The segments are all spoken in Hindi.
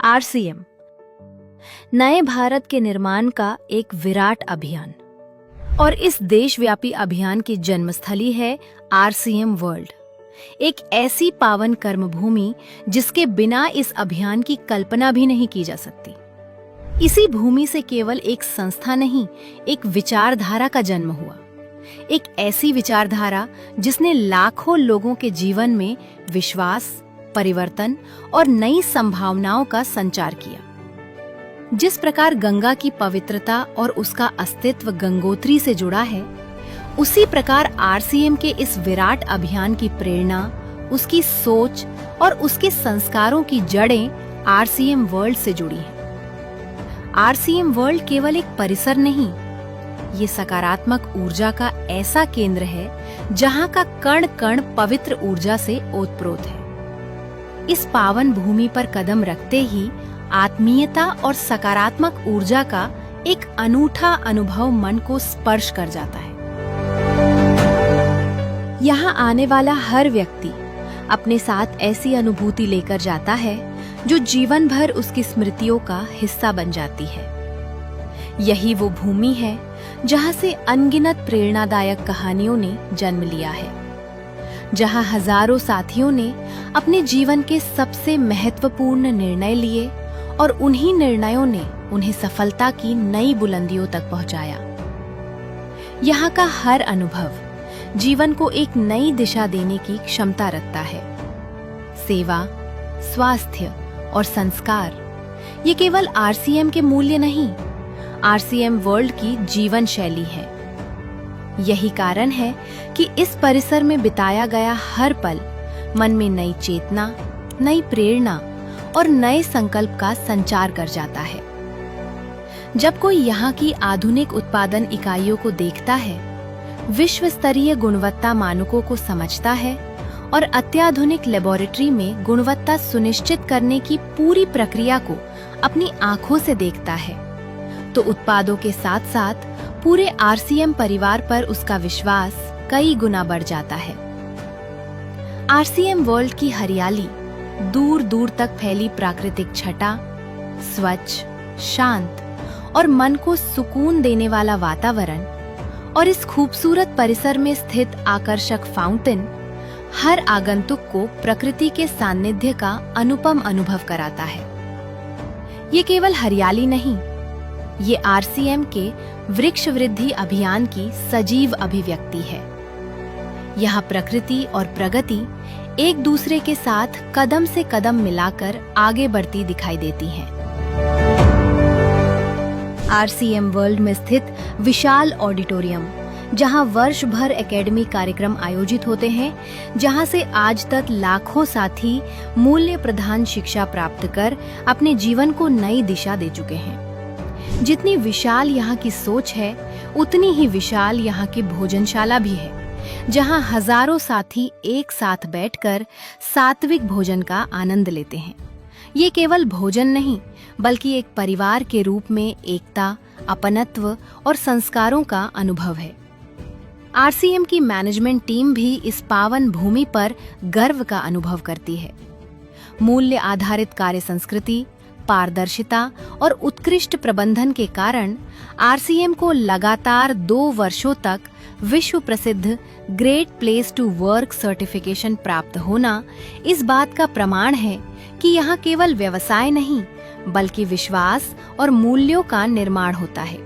आरसीएम नए भारत के निर्माण का एक विराट अभियान और इस देशव्यापी अभियान की जन्मस्थली है आरसीएम वर्ल्ड, एक ऐसी पावन कर्मभूमि जिसके बिना इस अभियान की कल्पना भी नहीं की जा सकती। इसी भूमि से केवल एक संस्था नहीं, एक विचारधारा का जन्म हुआ, एक ऐसी विचारधारा जिसने लाखों लोगों के जीवन में विश्वास, परिवर्तन और नई संभावनाओं का संचार किया। जिस प्रकार गंगा की पवित्रता और उसका अस्तित्व गंगोत्री से जुड़ा है, उसी प्रकार आरसीएम के इस विराट अभियान की प्रेरणा, उसकी सोच और उसके संस्कारों की जड़ें आरसीएम वर्ल्ड से जुड़ी हैं। आरसीएम वर्ल्ड केवल एक परिसर नहीं, ये सकारात्मक ऊर्जा का ऐसा केंद्र है जहां का कण कण पवित्र ऊर्जा से ओतप्रोत है। इस पावन भूमि पर कदम रखते ही आत्मीयता और सकारात्मक ऊर्जा का एक अनूठा अनुभव मन को स्पर्श कर जाता है। यहाँ आने वाला हर व्यक्ति अपने साथ ऐसी अनुभूति लेकर जाता है जो जीवन भर उसकी स्मृतियों का हिस्सा बन जाती है। यही वो भूमि है जहाँ से अनगिनत प्रेरणादायक कहानियों ने जन्म लिया है, जहाँ हजारों साथियों ने अपने जीवन के सबसे महत्वपूर्ण निर्णय लिए और उन्हीं निर्णयों ने उन्हें सफलता की नई बुलंदियों तक पहुंचाया। यहाँ का हर अनुभव जीवन को एक नई दिशा देने की क्षमता रखता है। सेवा, स्वास्थ्य और संस्कार ये केवल आरसीएम के मूल्य नहीं, आरसीएम वर्ल्ड की जीवन शैली है। यही कारण है कि इस परिसर में बिताया गया हर पल मन में नई चेतना, नई प्रेरणा और नए संकल्प का संचार कर जाता है। जब कोई यहाँ की आधुनिक उत्पादन इकाइयों को देखता है, विश्व स्तरीय गुणवत्ता मानकों को समझता है और अत्याधुनिक लेबोरेटरी में गुणवत्ता सुनिश्चित करने की पूरी प्रक्रिया को अपनी आंखों से देखता है, तो उत्पादों के साथ साथ पूरे आरसीएम परिवार पर उसका विश्वास कई गुना बढ़ जाता है। आरसीएम वर्ल्ड की हरियाली, दूर दूर तक फैली प्राकृतिक छटा, स्वच्छ, शांत और मन को सुकून देने वाला वातावरण और इस खूबसूरत परिसर में स्थित आकर्षक फाउंटेन हर आगंतुक को प्रकृति के सानिध्य का अनुपम अनुभव कराता है। ये केवल हरियाली नहीं, ये आरसीएम के वृक्ष वृद्धि अभियान की सजीव अभिव्यक्ति है। यहाँ प्रकृति और प्रगति एक दूसरे के साथ कदम से कदम मिलाकर आगे बढ़ती दिखाई देती हैं। आरसीएम वर्ल्ड में स्थित विशाल ऑडिटोरियम, जहां वर्ष भर एकेडमी कार्यक्रम आयोजित होते हैं, जहां से आज तक लाखों साथी मूल्य प्रधान शिक्षा प्राप्त कर अपने जीवन को नई दिशा दे चुके हैं। जितनी विशाल यहाँ की सोच है, उतनी ही विशाल यहाँ की भोजनशाला भी है, जहाँ हजारों साथी एक साथ बैठकर सात्विक भोजन का आनंद लेते हैं। ये केवल भोजन नहीं, बल्कि एक परिवार के रूप में एकता, अपनत्व और संस्कारों का अनुभव है। आरसीएम की मैनेजमेंट टीम भी इस पावन भूमि पर गर्व का अनुभव करती है। मूल्य आधारित कार्य संस्कृति, पारदर्शिता और उत्कृष्ट प्रबंधन के कारण आरसीएम को लगातार 2 वर्षों तक विश्व प्रसिद्ध great place to work certification प्राप्त होना इस बात का प्रमाण है कि यहाँ केवल व्यवसाय नहीं, बल्कि विश्वास और मूल्यों का निर्माण होता है।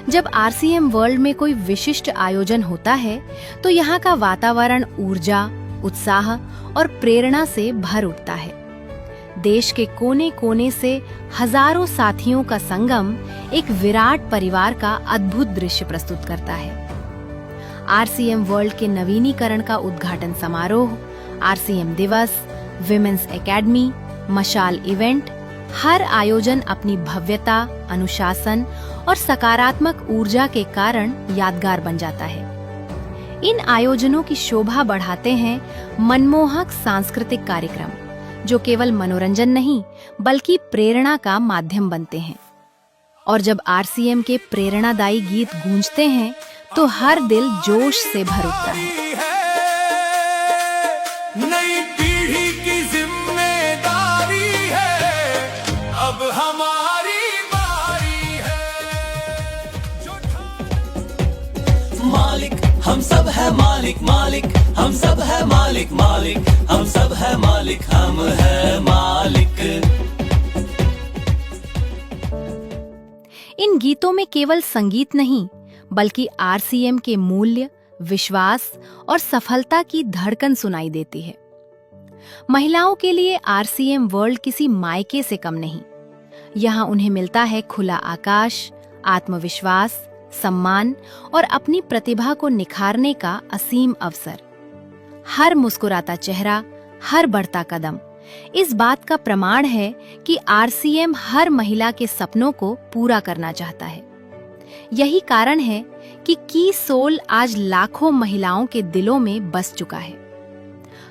जब आरसीएम वर्ल्ड में कोई विशिष्ट आयोजन होता है, तो यहाँ का वातावरण ऊर्जा, उत्साह और प्रेरणा से भर उठता है। देश के कोने कोने से हजारों साथियों का संगम एक विराट परिवार का अद्भुत दृश्य प्रस्तुत करता है। आरसीएम वर्ल्ड के नवीनीकरण का उद्घाटन समारोह, आरसीएम दिवस, विमेंस एकेडमी, मशाल इवेंट, हर आयोजन अपनी भव्यता, अनुशासन और सकारात्मक ऊर्जा के कारण यादगार बन जाता है। इन आयोजनों की शोभा बढ़ाते हैं मनमोहक सांस्कृतिक कार्यक्रम, जो केवल मनोरंजन नहीं, बल्कि प्रेरणा का माध्यम बनते हैं। और जब आरसीएम के प्रेरणादायी गीत गूंजते हैं, तो हर दिल जोश से भर उठता है। नई पीढ़ी की जिम्मेदारी है, हम सब है मालिक मालिक, हम सब है मालिक मालिक, हम सब है मालिक, हम है मालिक। इन गीतों में केवल संगीत नहीं बल्कि आरसीएम के मूल्य, विश्वास और सफलता की धड़कन सुनाई देती है। महिलाओं के लिए आरसीएम वर्ल्ड किसी मायके से कम नहीं। यहाँ उन्हें मिलता है खुला आकाश, आत्मविश्वास, सम्मान और अपनी प्रतिभा को निखारने का असीम अवसर। हर मुस्कुराता चेहरा, हर बढ़ता कदम इस बात का प्रमाण है कि आरसीएम हर महिला के सपनों को पूरा करना चाहता है। यही कारण है कि की सोल आज लाखों महिलाओं के दिलों में बस चुका है।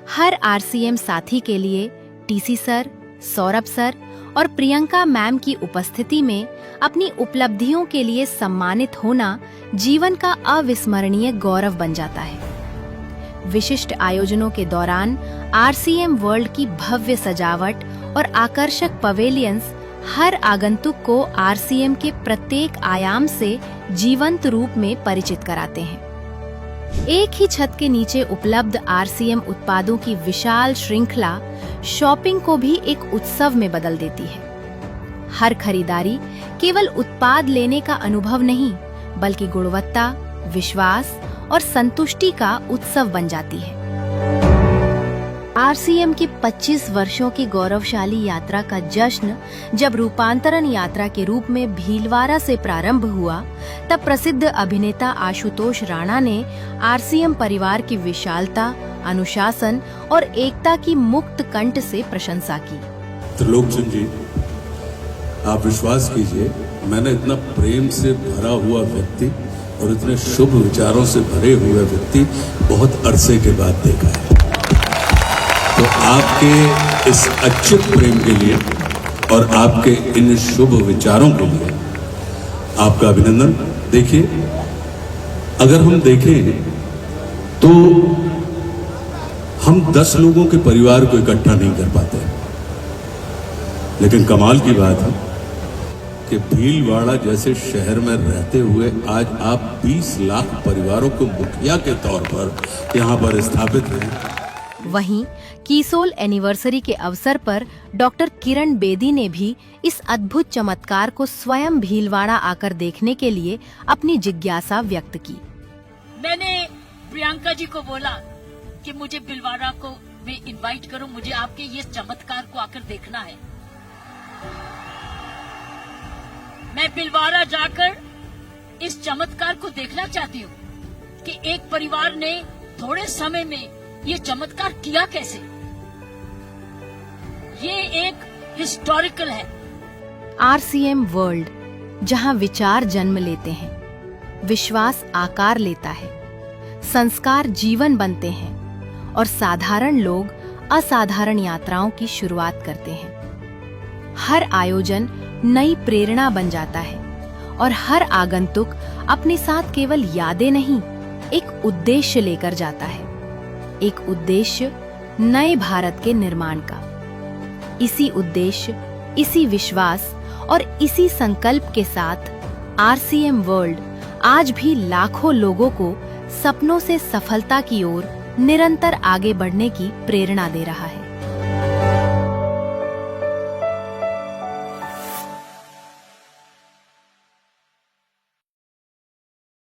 हर आरसीएम साथी के लिए टीसी सर, सौरभ सर और प्रियंका मैम की उपस्थिति में अपनी उपलब्धियों के लिए सम्मानित होना जीवन का अविस्मरणीय गौरव बन जाता है। विशिष्ट आयोजनों के दौरान आरसीएम वर्ल्ड की भव्य सजावट और आकर्षक पवेलियंस हर आगंतुक को आरसीएम के प्रत्येक आयाम से जीवंत रूप में परिचित कराते हैं। एक ही छत के नीचे उपलब्ध आरसीएम उत्पादों की विशाल श्रृंखला शॉपिंग को भी एक उत्सव में बदल देती है। हर खरीदारी केवल उत्पाद लेने का अनुभव नहीं बल्कि गुणवत्ता, विश्वास और संतुष्टि का उत्सव बन जाती है। आरसीएम की 25 वर्षों की गौरवशाली यात्रा का जश्न जब रूपांतरण यात्रा के रूप में भीलवाड़ा से प्रारंभ हुआ, तब प्रसिद्ध अभिनेता आशुतोष राणा ने आरसीएम परिवार की विशालता, अनुशासन और एकता की मुक्त कंठ से प्रशंसा की। त्रिलोकचंद जी, आप विश्वास कीजिए, मैंने इतना प्रेम से भरा हुआ व्यक्ति और इतने शुभ विचारों से भरे हुए व्यक्ति बहुत अरसे के बाद देखा है। तो आपके इस अच्युत प्रेम के लिए और आपके इन शुभ विचारों के लिए आपका अभिनंदन। देखिए, अगर हम देखें तो हम 10 लोगों के परिवार को इकट्ठा नहीं कर पाते, लेकिन कमाल की बात है कि भीलवाड़ा जैसे शहर में रहते हुए आज आप 20 लाख परिवारों को मुखिया के तौर पर यहाँ पर स्थापित हैं। वहीं कीसोल एनिवर्सरी के अवसर पर डॉक्टर किरण बेदी ने भी इस अद्भुत चमत्कार को स्वयं भीलवाड़ा आकर देखने के लिए अपनी जिज्ञासा व्यक्त की। मैंने प्रियंका जी को बोला कि मुझे भीलवाड़ा को में इनवाइट करो, मुझे आपके ये चमत्कार को आकर देखना है। मैं भीलवाड़ा जाकर इस चमत्कार को देखना चाहती हूँ कि एक परिवार ने थोड़े समय में ये चमत्कार किया कैसे। ये एक हिस्टोरिकल है। आरसीएम वर्ल्ड, जहां विचार जन्म लेते हैं, विश्वास आकार लेता है, संस्कार जीवन बनते हैं और साधारण लोग असाधारण यात्राओं की शुरुआत करते हैं। हर आयोजन नई प्रेरणा बन जाता है और हर आगंतुक अपने साथ केवल यादें नहीं, एक उद्देश्य लेकर जाता है। एक उद्देश्य नए भारत के निर्माण का। इसी उद्देश्य, इसी विश्वास और इसी संकल्प के साथ आरसीएम वर्ल्ड आज भी लाखों लोगों को सपनों से सफलता की ओर निरंतर आगे बढ़ने की प्रेरणा दे रहा है।